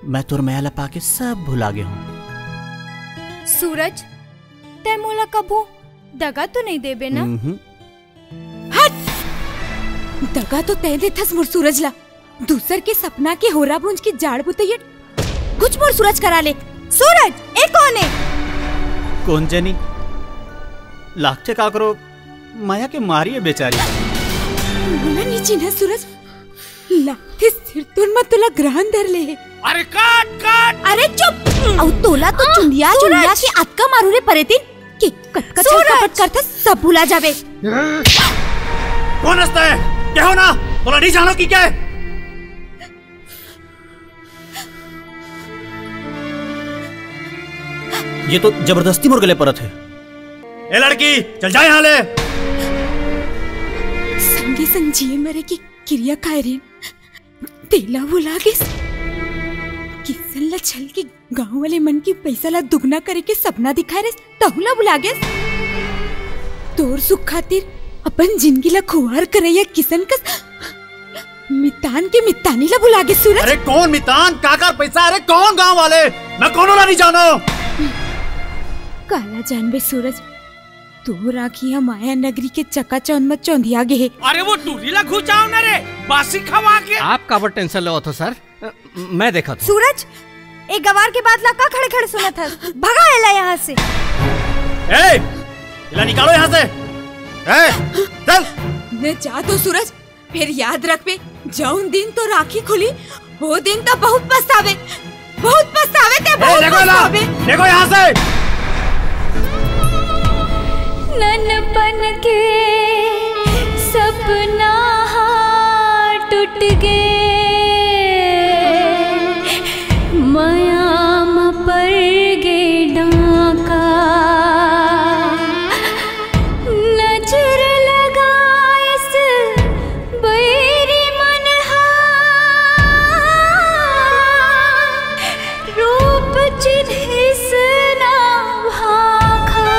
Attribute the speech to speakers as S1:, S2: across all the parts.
S1: मैं तुर मैला पाके सब भुला गया हूँ।
S2: सूरज, तै मोला कबू दगा तो नहीं देबे ना?
S3: हट! दगा तो तै दे थस मोर सूरज ला। दूसर के सपना के होरा भूंज की जाड़ बुतैया कुछ मोर सूरज करा ले। सूरज, ए कौन है?
S1: कौन जनी लागते का करो माया के मारी है बेचारी।
S3: मोला नहीं चिन्हा सूरज, लागते सिर तुन मत तुला ग्रहण धर ले।
S4: अरे काट काट!
S3: अरे चुप! औ तोला तो चुंडिया चुंडिया के अटका मारू रे परेतिन कि कटकट कपट करता सब भुला जावे।
S4: कौन हंसता है? क्या हो ना? बोला नहीं जानो कि क्या है?
S1: ये तो जबरदस्ती मुर्गले परत है।
S4: ए लड़की, चल जा यहाँ ले।
S3: संगे संग जिए मरे की क्रिया खाए रे तेला भुला गे। किसन ला छल के गांव वाले मन की पैसा ला दुगना करे के सपना दिखाए रे तहुला भुला गे। तोर सुख खातिर अपन जिंदगी ला खुआर करैया किसन कस मितान के मितानी ला भुला गे। सूरज,
S4: अरे कौन मितान? काकर पैसा? अरे कौन गांव वाले? मैं कौन नहीं जानो।
S3: काला जानबे सूरज, तो राखिया माया नगरी के चकाचौंध मत चौंधिया गे है।
S5: अरे वो टूरी ला घुचाओ ना रे, बासी खवा के।
S6: आप काबर टेंशन लो थो सर, मैं देखा था।
S2: सूरज, एक गवार के बाद ला का खड़े खड़े सुना था, भगा एला यहाँ से।
S4: ए, इला निकालो यहाँ से। ए, चल।
S3: न जा तो सूरज, फिर याद रख बे, जौन दिन तो राखी खुली वो दिन तो बहुत पछतावे ते बहुत पछतावे।
S4: देखो यहाँ से।
S2: ननपन के सपना टूट गे, माया म पड़ गे डाका। नजर लगाइस बैरी मनहा, रूप चिन्हिस ना भाखा।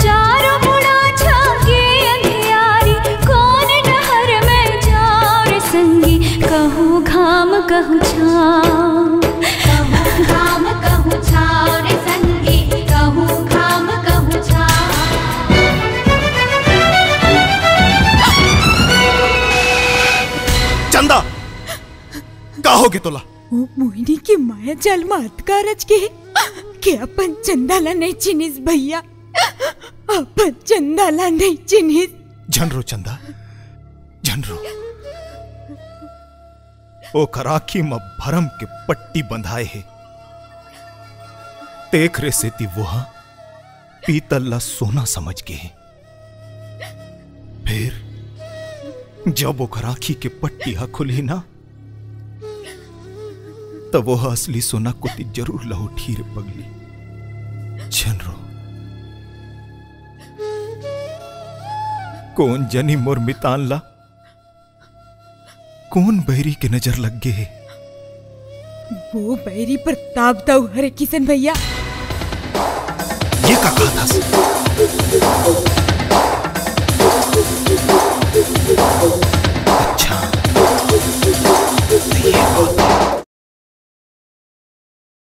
S2: चारों मुड़ा झांके अंधियारी, कौन डहर में जाओ रे संगी। कहूँ घाम कहूँ छाँव, कहूँ घाम कहूँ छाँव रे संगी, कहूँ घाम कहूँ छाँव।
S4: चंदा, का हो गया तोला?
S3: वो मोहिनी की माया जाल मात का रच के अपन चंदाला नहीं चिन्हिस भैया, अपन चंदाला नहीं चिन्हिस।
S4: झनरो चंदा, झनरो। ओ कराखी में भरम के पट्टी बंधाए है। देख रे सेती वहा पीतल ला सोना समझ के। फिर जब वो कराखी के पट्टी हा खुली ना, तब वो असली सोना को ती जरूर लौटी रे पगली। झनरो, कौन जनी मोर मितान ला कौन बैरी के नजर लग गए?
S3: वो बैरी प्रताप दाऊ हरे किशन भैया।
S4: ये का कहा था? अच्छा, तो ये बात